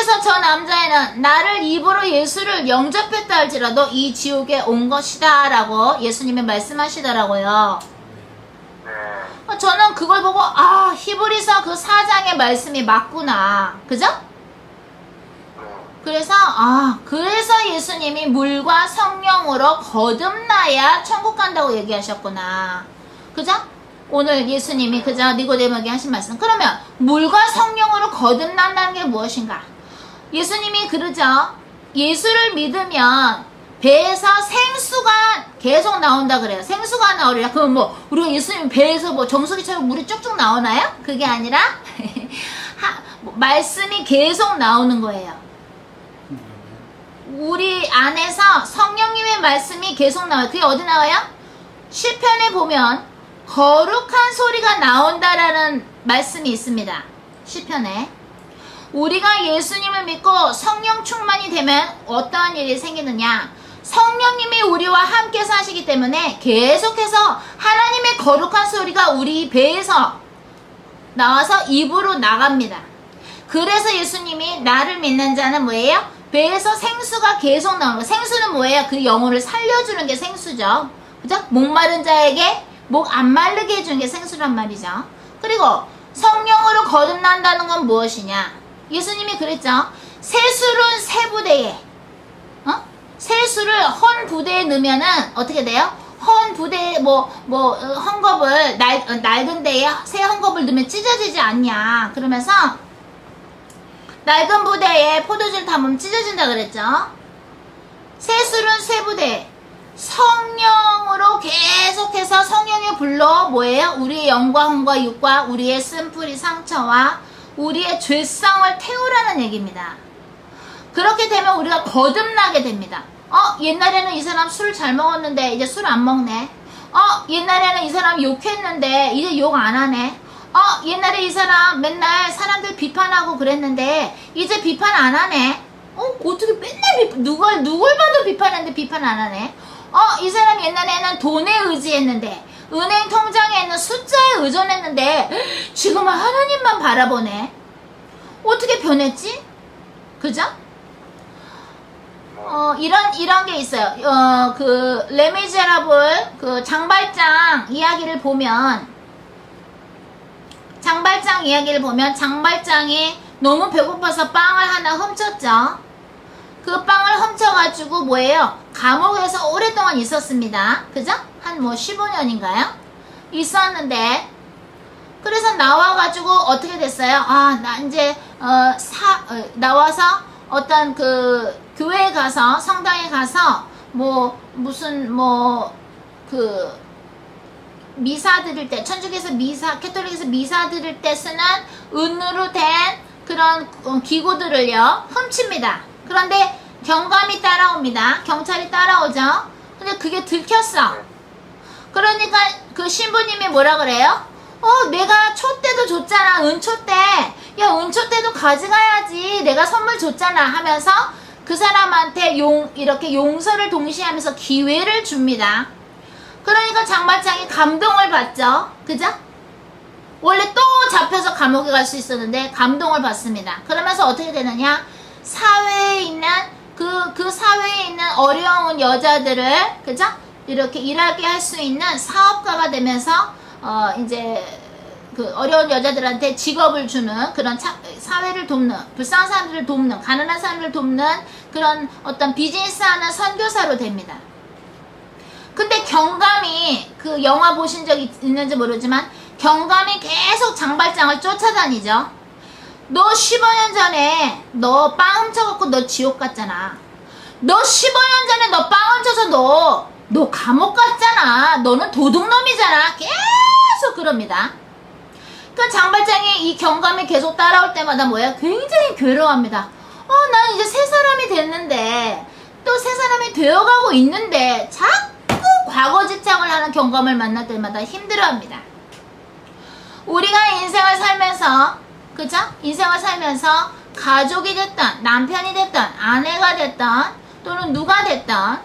그래서 저 남자애는 나를 입으로 예수를 영접했다 할지라도 이 지옥에 온 것이다 라고 예수님이 말씀하시더라고요. 저는 그걸 보고 히브리서 그 4장의 말씀이 맞구나. 그죠? 그래서 예수님이 물과 성령으로 거듭나야 천국 간다고 얘기하셨구나. 그죠? 오늘 예수님이 그저 니고데모에게 하신 말씀. 그러면 물과 성령으로 거듭난다는 게 무엇인가? 예수님이 그러죠. 예수를 믿으면 배에서 생수가 계속 나온다 그래요. 생수가 나오리라. 그럼 뭐 우리가 예수님 배에서 뭐 정수기처럼 물이 쭉쭉 나오나요? 그게 아니라 말씀이 계속 나오는 거예요. 우리 안에서 성령님의 말씀이 계속 나와요. 그게 어디 나와요? 시편에 보면 거룩한 소리가 나온다라는 말씀이 있습니다. 시편에. 우리가 예수님을 믿고 성령 충만이 되면 어떠한 일이 생기느냐? 성령님이 우리와 함께 사시기 때문에 계속해서 하나님의 거룩한 소리가 우리 배에서 나와서 입으로 나갑니다. 그래서 예수님이 나를 믿는 자는 뭐예요? 배에서 생수가 계속 나오는 거예요. 생수는 뭐예요? 그 영혼을 살려주는 게 생수죠. 그죠? 목마른 자에게 목 안 마르게 해주는 게 생수란 말이죠. 그리고 성령으로 거듭난다는 건 무엇이냐? 예수님이 그랬죠. 새술은 새 부대에, 새술을 헌 부대에 넣으면은 어떻게 돼요? 헌 부대에 헝겊을 낡은 데에 새 헝겊을 넣으면 찢어지지 않냐? 그러면서 낡은 부대에 포도주를 담으면 찢어진다 그랬죠. 새술은 새 부대. 성령으로 계속해서 성령의 불로 뭐예요? 우리의 영과 혼과 육과 우리의 쓴뿌리 상처와 우리의 죄성을 태우라는 얘기입니다. 그렇게 되면 우리가 거듭나게 됩니다. 옛날에는 이 사람 술 잘 먹었는데 이제 술 안 먹네. 옛날에는 이 사람 욕했는데 이제 욕 안 하네. 옛날에 이 사람 맨날 사람들 비판하고 그랬는데 이제 비판 안 하네. 어떻게 맨날 누굴 봐도 비판했는데 비판 안 하네. 이 사람 옛날에는 돈에 의지했는데 은행 통장에 있는 숫자에 의존했는데 지금은 하나님만 바라보네. 어떻게 변했지? 그죠? 이런 게 있어요. 그 레미제라블 그 장발장 이야기를 보면 장발장이 너무 배고파서 빵을 하나 훔쳤죠. 그 빵을 훔쳐가지고 뭐예요? 감옥에서 오랫동안 있었습니다. 그죠? 한 15년인가요? 있었는데 그래서 나와가지고 어떻게 됐어요? 나 이제 나와서 어떤 그 교회에 가서 성당에 가서 미사 드릴 때 천주교에서 캐톨릭에서 미사 드릴 때 쓰는 은으로 된 그런 기구들을요 훔칩니다. 그런데 경감이 따라옵니다. 경찰이 따라오죠. 근데 그게 들켰어. 그러니까 그 신부님이 뭐라 그래요? 내가 초 때도 줬잖아. 은초 때. 야, 은초 때도 가져가야지. 내가 선물 줬잖아. 하면서 그 사람한테 이렇게 용서를 동시에 하면서 기회를 줍니다. 그러니까 장발장이 감동을 받죠. 그죠? 원래 또 잡혀서 감옥에 갈 수 있었는데 감동을 받습니다. 그러면서 어떻게 되느냐? 사회에 있는 그 사회에 있는 어려운 여자들을 그죠? 이렇게 일하게 할 수 있는 사업가가 되면서 이제 그 어려운 여자들한테 직업을 주는 그런 사회를 돕는 불쌍한 사람들을 돕는 가난한 사람들을 돕는 그런 어떤 비즈니스하는 선교사로 됩니다. 근데 경감이 그 영화 보신 적 있는지 모르지만 경감이 계속 장발장을 쫓아다니죠. 너 15년 전에 너 빵 훔쳐갖고 너 지옥 갔잖아. 너 15년 전에 너 빵 훔쳐서 너 감옥 갔잖아. 너는 도둑놈이잖아. 계속 그럽니다. 그 장발장이 이 경감이 계속 따라올 때마다 뭐야? 굉장히 괴로워합니다. 난 이제 새 사람이 됐는데 또 새 사람이 되어가고 있는데 자꾸 과거 집착을 하는 경감을 만날 때마다 힘들어합니다. 우리가 인생을 살면서 그죠? 인생을 살면서 가족이 됐던 남편이 됐던 아내가 됐던 또는 누가 됐던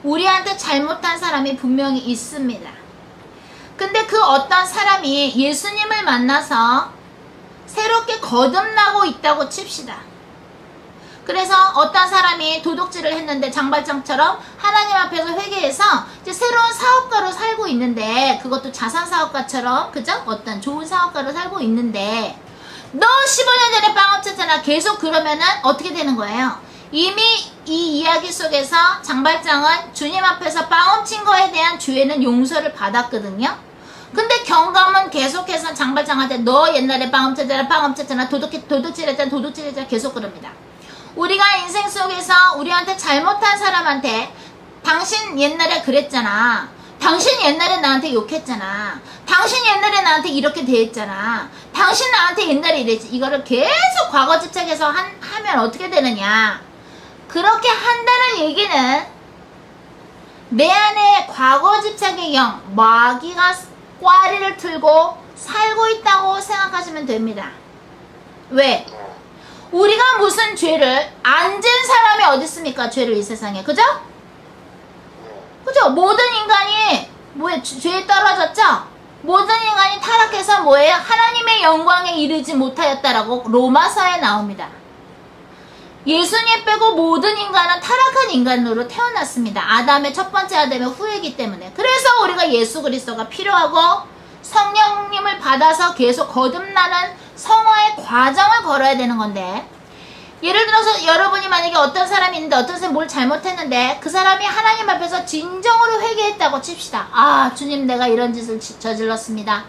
우리한테 잘못한 사람이 분명히 있습니다. 근데 그 어떤 사람이 예수님을 만나서 새롭게 거듭나고 있다고 칩시다. 그래서 어떤 사람이 도둑질을 했는데 장발장처럼 하나님 앞에서 회개해서 이제 새로운 사업가로 살고 있는데, 그것도 자산 사업가처럼, 그죠? 어떤 좋은 사업가로 살고 있는데, 너 15년 전에 빵 엎쳤잖아. 계속 그러면은 어떻게 되는 거예요? 이미 이 이야기 속에서 장발장은 주님 앞에서 빵 엎친 거에 대한 죄는 용서를 받았거든요. 근데 경감은 계속해서 장발장한테 너 옛날에 빵 엎쳤잖아, 도둑질했잖아 계속 그럽니다. 우리가 인생 속에서 우리한테 잘못한 사람한테 당신 옛날에 그랬잖아, 당신 옛날에 나한테 욕했잖아, 당신 옛날에 나한테 이렇게 대했잖아, 당신 나한테 옛날에 이랬지, 이거를 계속 과거 집착해서 하면 어떻게 되느냐. 그렇게 한다는 얘기는 내 안에 과거 집착의 영, 마귀가 꽈리를 틀고 살고 있다고 생각하시면 됩니다. 왜? 우리가 무슨 죄를, 안 지은 사람이 어디 있습니까? 죄를 이 세상에. 그죠? 그죠? 모든 인간이 뭐에 죄에 떨어졌죠? 모든 인간이 타락해서 뭐예요? 하나님의 영광에 이르지 못하였다라고 로마서에 나옵니다. 예수님 빼고 모든 인간은 타락한 인간으로 태어났습니다. 아담의 첫 번째 아담의 후예이기 때문에. 그래서 우리가 예수 그리스도가 필요하고 성령님을 받아서 계속 거듭나는 성화의 과정을 걸어야 되는 건데, 예를 들어서 여러분이 만약에 어떤 사람이 있는데 어떤 사람이 뭘 잘못했는데 그 사람이 하나님 앞에서 진정으로 회개했다고 칩시다. 아, 주님, 내가 이런 짓을 저질렀습니다.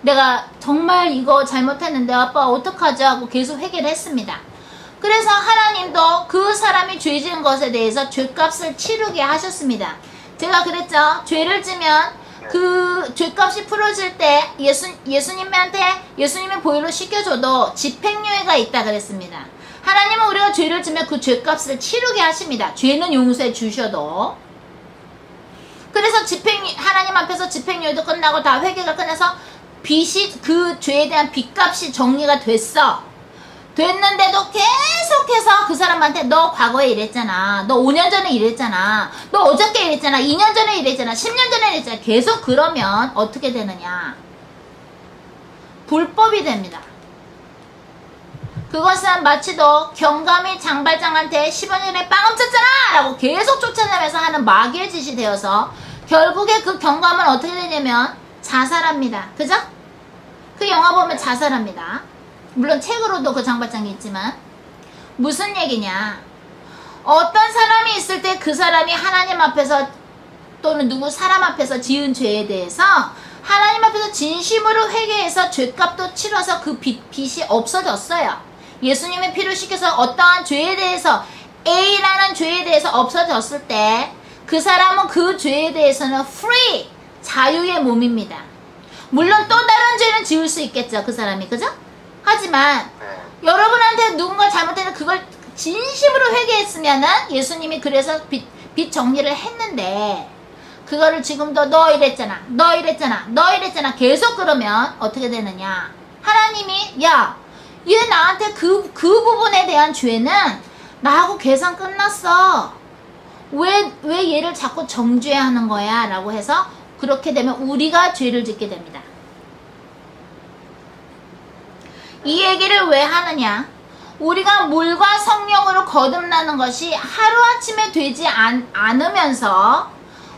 내가 정말 이거 잘못했는데 아빠 어떡하죠? 하고 계속 회개를 했습니다. 그래서 하나님도 그 사람이 죄 지은 것에 대해서 죄값을 치르게 하셨습니다. 제가 그랬죠. 죄를 지면 그 죄값이 풀어질 때 예수님의 보혈로 씻겨줘도 집행유예가 있다 그랬습니다. 하나님은 우리가 죄를 지면 그 죄값을 치르게 하십니다. 죄는 용서해 주셔도. 그래서 하나님 앞에서 집행유예도 끝나고 다 회개가 끝나서 빚이, 그 죄에 대한 빚값이 정리가 됐는데도 계속해서 그 사람한테 너 과거에 이랬잖아, 너 5년 전에 이랬잖아, 너 어저께 이랬잖아, 2년 전에 이랬잖아, 10년 전에 이랬잖아. 계속 그러면 어떻게 되느냐. 불법이 됩니다. 그것은 마치도 경감이 장발장한테 15년 전에 빵 훔쳤잖아 라고 계속 쫓아내면서 하는 마귀의 짓이 되어서 결국에 그 경감은 어떻게 되냐면 자살합니다. 그죠? 그 영화 보면 자살합니다. 물론 책으로도 그 장발장이 있지만, 무슨 얘기냐. 어떤 사람이 있을 때 그 사람이 하나님 앞에서 또는 누구 사람 앞에서 지은 죄에 대해서 하나님 앞에서 진심으로 회개해서 죄값도 치러서 그 빚이 없어졌어요. 예수님의 피를 씻겨서 어떠한 죄에 대해서, A라는 죄에 대해서 없어졌을 때 그 사람은 그 죄에 대해서는 free, 자유의 몸입니다. 물론 또 다른 죄는 지을 수 있겠죠, 그 사람이. 그죠? 하지만 여러분한테 누군가 잘못했는데 그걸 진심으로 회개했으면은 예수님이 그래서 빚 정리를 했는데, 그거를 지금도 너 이랬잖아 계속 그러면 어떻게 되느냐. 하나님이 야, 얘 나한테 그 부분에 대한 죄는 나하고 계산 끝났어. 왜 얘를 자꾸 정죄하는 거야? 라고 해서 그렇게 되면 우리가 죄를 짓게 됩니다. 이 얘기를 왜 하느냐? 우리가 물과 성령으로 거듭나는 것이 하루아침에 되지 않으면서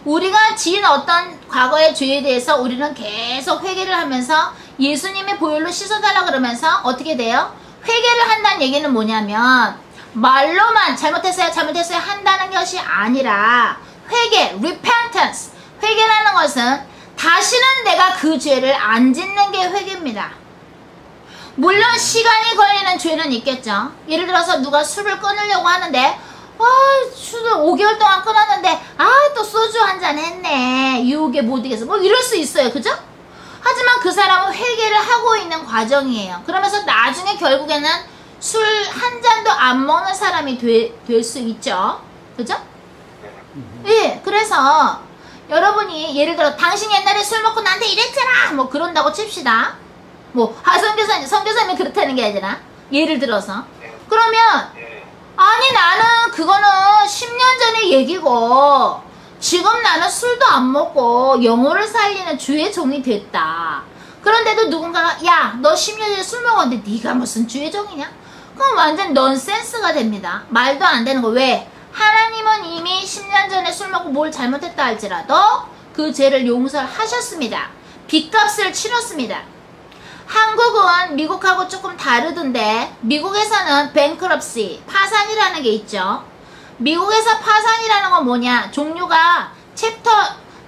우리가 지은 어떤 과거의 죄에 대해서 우리는 계속 회개를 하면서 예수님의 보혈로 씻어달라 그러면서 어떻게 돼요? 회개를 한다는 얘기는 뭐냐면 말로만 잘못했어요 한다는 것이 아니라 회개, repentance. 회개라는 것은 다시는 내가 그 죄를 안 짓는 게 회개입니다. 물론 시간이 걸리는 죄는 있겠죠. 예를 들어서 누가 술을 끊으려고 하는데 술을 5개월 동안 끊었는데 또 소주 한잔 했네, 유혹에 못 이겨서, 뭐 이럴 수 있어요. 그죠? 하지만 그 사람은 회개를 하고 있는 과정이에요. 그러면서 나중에 결국에는 술 한 잔도 안 먹는 사람이 될 수 있죠. 그죠? 예, 그래서 여러분이 예를 들어 당신 옛날에 술 먹고 나한테 이랬잖아 뭐 그런다고 칩시다. 성교사님이 그렇다는 게 아니라 예를 들어서 그러면 아니 나는 그거는 10년 전의 얘기고 지금 나는 술도 안 먹고 영혼을 살리는 주의 종이 됐다. 그런데도 누군가가 야, 너 10년 전에 술 먹었는데 네가 무슨 주의 종이냐? 그럼 완전 넌센스가 됩니다. 말도 안 되는 거. 왜? 하나님은 이미 10년 전에 술 먹고 뭘 잘못했다 할지라도 그 죄를 용서하셨습니다. 빚값을 치렀습니다. 한국은 미국하고 조금 다르던데 미국에서는 뱅크럽시, 파산이라는 게 있죠. 미국에서 파산이라는 건 뭐냐? 종류가 챕터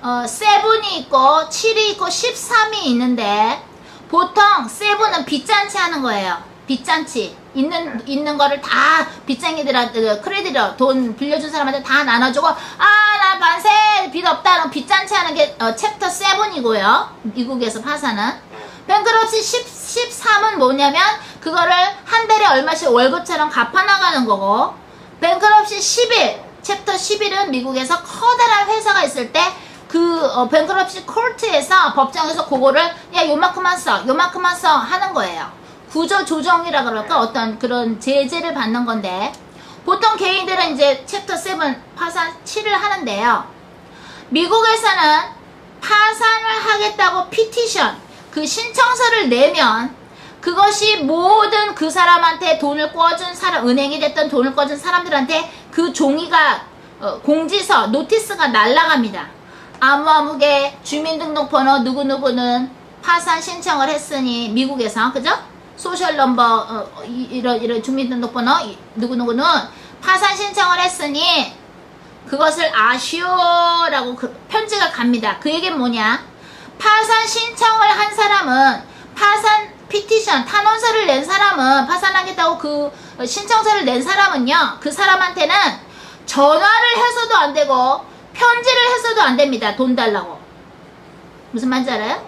7이 있고 7이 있고 13이 있는데 보통 7은 빚잔치 하는 거예요. 빚잔치. 있는 거를 다 빚쟁이들한테 크레딧으로 돈 빌려준 사람한테 다 나눠주고 나 만세 빚 없다 빚잔치 하는 게 챕터 7이고요. 미국에서 파산은. 뱅크럽시 13은 뭐냐면 그거를 한 달에 얼마씩 월급처럼 갚아나가는 거고 뱅크럽시 11 챕터 11은 미국에서 커다란 회사가 있을 때 그 뱅크럽시 코트에서 법정에서 그거를 야 요만큼만 써 하는 거예요. 구조 조정이라 그럴까 어떤 그런 제재를 받는 건데 보통 개인들은 이제 챕터 7 파산 7을 하는데요. 미국에서는 파산을 하겠다고 피티션 그 신청서를 내면 그것이 모든 그 사람한테 돈을 꿔준 사람 은행이 됐던 돈을 꿔준 사람들한테 그 종이가 공지서 노티스가 날라갑니다. 아무아무개 주민등록번호 누구누구는 파산 신청을 했으니 미국에서 그죠? 소셜 넘버 이런 주민등록번호 누구누구는 파산 신청을 했으니 그것을 아시오라고 편지가 갑니다. 그 얘기는 뭐냐? 파산 신청을 한 사람은 파산 피티션 탄원서를 낸 사람은 파산하겠다고 그 신청서를 낸 사람은요 그 사람한테는 전화를 해서도 안 되고 편지를 해서도 안 됩니다. 돈 달라고. 무슨 말인지 알아요?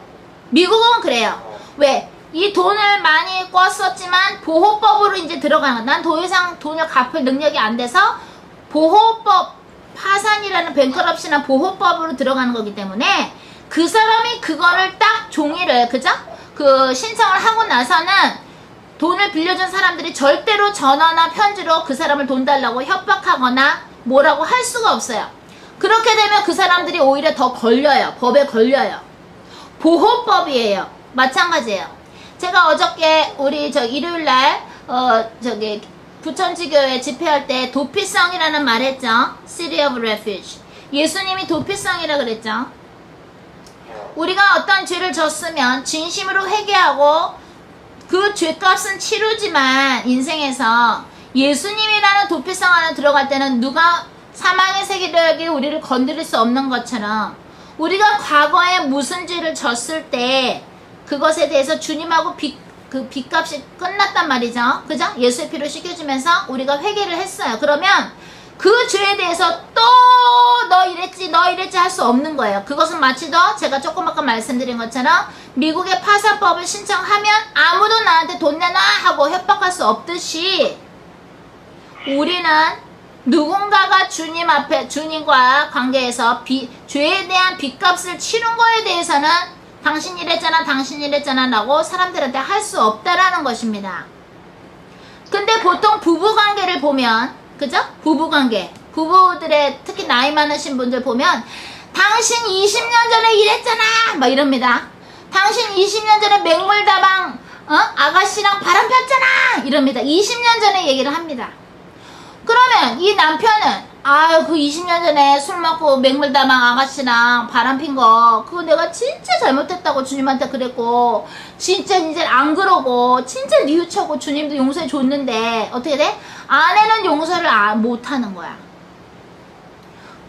미국은 그래요. 왜? 이 돈을 많이 꿨었지만 보호법으로 이제 들어가는 난 더 이상 돈을 갚을 능력이 안 돼서 보호법 파산이라는 뱅크럽시나 보호법으로 들어가는 거기 때문에 그 사람이 그거를 딱 종이를 그죠? 그 신청을 하고 나서는 돈을 빌려준 사람들이 절대로 전화나 편지로 그 사람을 돈 달라고 협박하거나 뭐라고 할 수가 없어요. 그렇게 되면 그 사람들이 오히려 더 걸려요. 법에 걸려요. 보호법이에요. 마찬가지예요. 제가 어저께 우리 일요일날 부천지교회 집회할 때 도피성이라는 말 했죠. City of Refuge. 예수님이 도피성이라 그랬죠. 우리가 어떤 죄를 졌으면 진심으로 회개하고 그 죄값은 치르지만 인생에서 예수님이라는 도피성 안에 들어갈 때는 누가 사망의 세계력이 우리를 건드릴 수 없는 것처럼 우리가 과거에 무슨 죄를 졌을 때 그것에 대해서 주님하고 그 빚값이 끝났단 말이죠. 그죠? 예수의 피로 씻겨주면서 우리가 회개를 했어요. 그러면 그 죄에 대해서 또 너 이랬지 할 수 없는 거예요. 그것은 마치 제가 조금 아까 말씀드린 것처럼 미국의 파산법을 신청하면 아무도 나한테 돈 내놔 하고 협박할 수 없듯이 우리는 누군가가 주님 앞에 주님과 관계에서 죄에 대한 빚값을 치른 거에 대해서는 당신 이랬잖아 라고 사람들한테 할 수 없다라는 것입니다. 근데 보통 부부관계를 보면 그죠? 부부들의 특히 나이 많으신 분들 보면 당신 20년 전에 이랬잖아 막 이럽니다. 당신 20년 전에 맹물다방 아가씨랑 바람 폈잖아 이럽니다. 20년 전에 얘기를 합니다. 그러면 이 남편은 그 20년 전에 술 먹고 맹물다방 아가씨랑 바람 핀 거 그거 내가 진짜 잘못했다고 주님한테 그랬고 진짜 이제 안 그러고 진짜 뉘우쳐고 주님도 용서해 줬는데 어떻게 돼? 아내는 용서를 못하는 거야.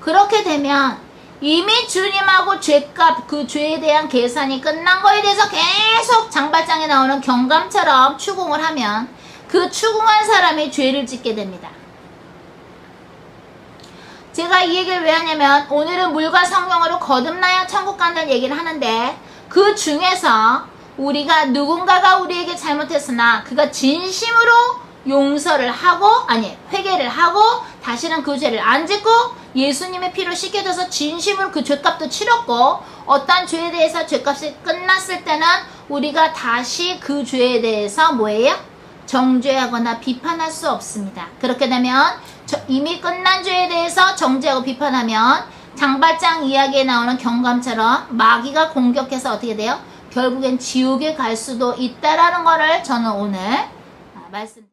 그렇게 되면 이미 주님하고 죄값 그 죄에 대한 계산이 끝난 거에 대해서 계속 장발장에 나오는 경감처럼 추궁을 하면 그 추궁한 사람이 죄를 짓게 됩니다. 제가 이 얘기를 왜 하냐면 오늘은 물과 성령으로 거듭나야 천국 간다는 얘기를 하는데 그 중에서 우리가 누군가가 우리에게 잘못했으나 그가 진심으로 용서를 하고 회개를 하고 다시는 그 죄를 안 짓고 예수님의 피로 씻겨져서 진심으로 그 죄값도 치렀고 어떤 죄에 대해서 죄값이 끝났을 때는 우리가 다시 그 죄에 대해서 뭐예요? 정죄하거나 비판할 수 없습니다. 그렇게 되면 이미 끝난 죄에 대해서 정죄하고 비판하면 장발장 이야기에 나오는 경감처럼 마귀가 공격해서 어떻게 돼요? 결국엔 지옥에 갈 수도 있다라는 거를 저는 오늘 말씀